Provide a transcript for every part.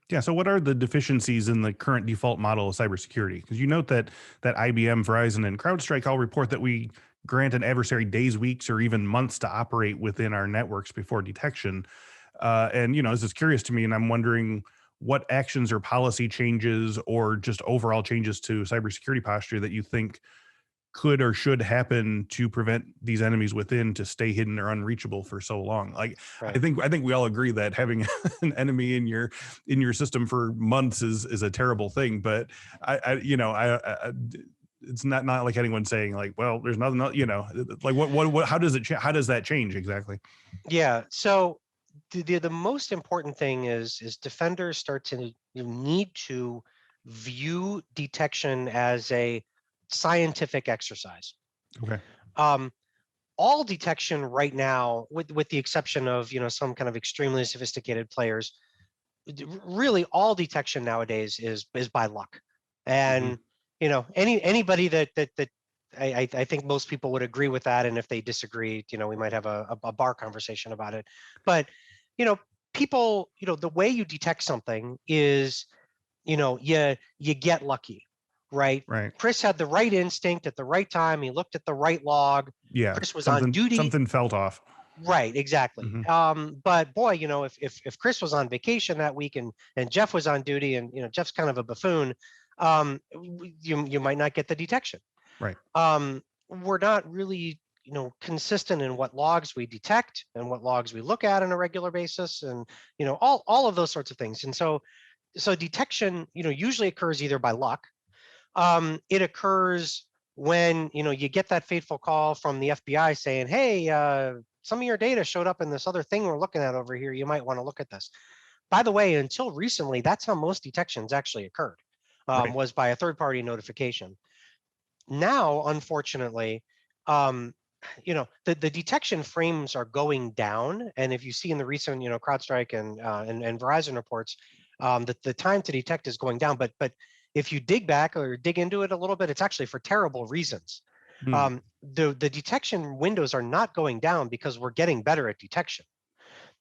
Yeah. So, what are the deficiencies in the current default model of cybersecurity? Because you note that IBM, Verizon, and CrowdStrike all report that we grant an adversary days, weeks, or even months to operate within our networks before detection. And this is curious to me, and I'm wondering what actions or policy changes or just overall changes to cybersecurity posture that you think could or should happen to prevent these enemies within to stay hidden or unreachable for so long. Like Right. I think we all agree that having an enemy in your system for months is a terrible thing. But it's not like anyone saying like, well, there's nothing, like what how does how does that change exactly? Yeah. So the most important thing is defenders start to need to view detection as a scientific exercise. Okay. Um, all detection right now, with the exception of some kind of extremely sophisticated players, really all detection nowadays is by luck. Hmm. And anybody that I think most people would agree with that. And if they disagree, we might have a bar conversation about it. But you know people, the way you detect something is, you get lucky, right? Right. Chris had the right instinct at the right time. He looked at the right log. Yeah. Chris was on duty. Something felt off. Right, exactly. Hmm. But boy, if Chris was on vacation that week and Jeff was on duty, and Jeff's kind of a buffoon, you might not get the detection. Right. We're not really consistent in what logs we detect and what logs we look at on a regular basis, and all of those sorts of things. And so detection usually occurs either by luck. It occurs when you get that fateful call from the FBI saying, hey, some of your data showed up in this other thing we're looking at over here. You might want to look at this. By the way, until recently, that's how most detections actually occurred, Right. was by a third party notification. Now, unfortunately, um, the detection frames are going down. And if you see in the recent CrowdStrike and Verizon reports, that the time to detect is going down. But if you dig back or dig into it a little bit, it's actually for terrible reasons. Hmm. The detection windows are not going down because we're getting better at detection.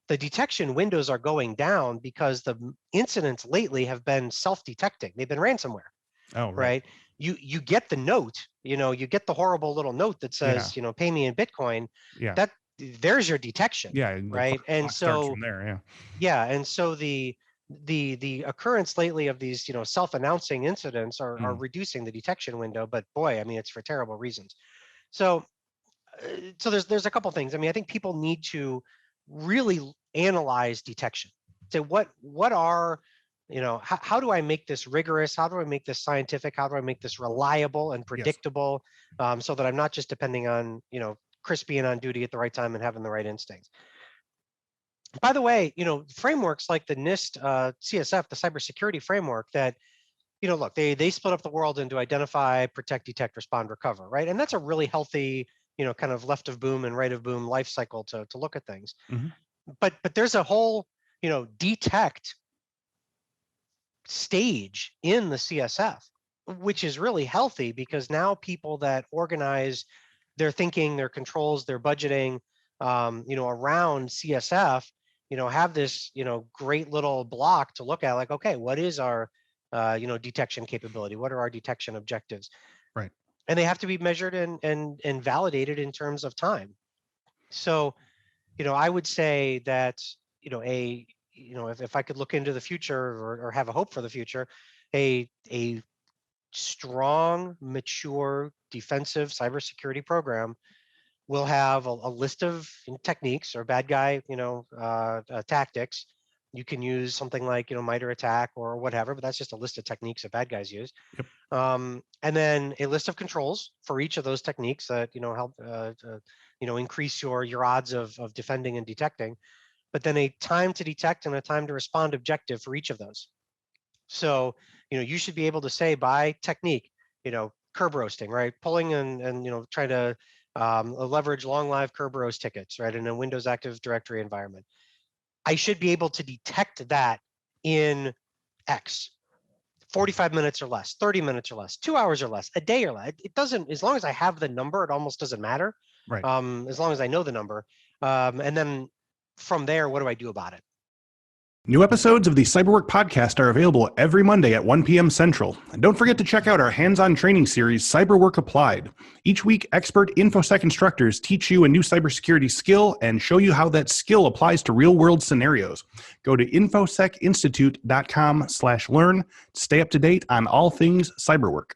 The detection windows are going down because the incidents lately have been self-detecting. They've been ransomware, Oh, right. right? You get the note, you get the horrible little note that Yeah. says, pay me in Bitcoin. Yeah. That there's your detection, Yeah. And the right? And clock starts so from there. Yeah. yeah, and so the occurrence lately of these self-announcing incidents are Mm. reducing the detection window. But boy, I mean, it's for terrible reasons. So so there's a couple things. I mean, I think people need to really analyze detection. Say what are how do I make this rigorous? How do I make this scientific? How do I make this reliable and Yes. predictable, so that I'm not just depending on Chris being on duty at the right time and having the right instincts. By the way, frameworks like the NIST CSF, the cybersecurity framework, that look, they split up the world into identify, protect, detect, respond, recover, right? And that's a really healthy, kind of left of boom and right of boom life cycle to look at things. Hmm. But there's a whole detect stage in the CSF, which is really healthy, because now people that organize their thinking, their controls, their budgeting, around CSF, have this, great little block to look at, like, okay, what is our, detection capability? What are our detection objectives? Right. And they have to be measured and validated in terms of time. So, I would say that, if I could look into the future, or have a hope for the future, a strong, mature defensive cybersecurity program will have a list of techniques or bad guy, tactics. You can use something like, MITRE ATT&CK or whatever, but that's just a list of techniques that bad guys use. Yep. And then a list of controls for each of those techniques that help increase your odds of defending and detecting. But then a time to detect and a time to respond objective for each of those. So you should be able to say by technique, curb roasting, right? Pulling and trying to leverage long live curb roast tickets, right, in a Windows Active Directory environment. I should be able to detect that in X, 45 minutes or less, 30 minutes or less, 2 hours or less, a day or less. It doesn't, as long as I have the number, it almost doesn't matter. Right. As long as I know the number. And then from there, what do I do about it? New episodes of the Cyberwork podcast are available every Monday at 1 p.m. Central. And don't forget to check out our hands-on training series, Cyberwork Applied. Each week, expert Infosec instructors teach you a new cybersecurity skill and show you how that skill applies to real-world scenarios. Go to infosecinstitute.com/learn to stay up to date on all things cyberwork.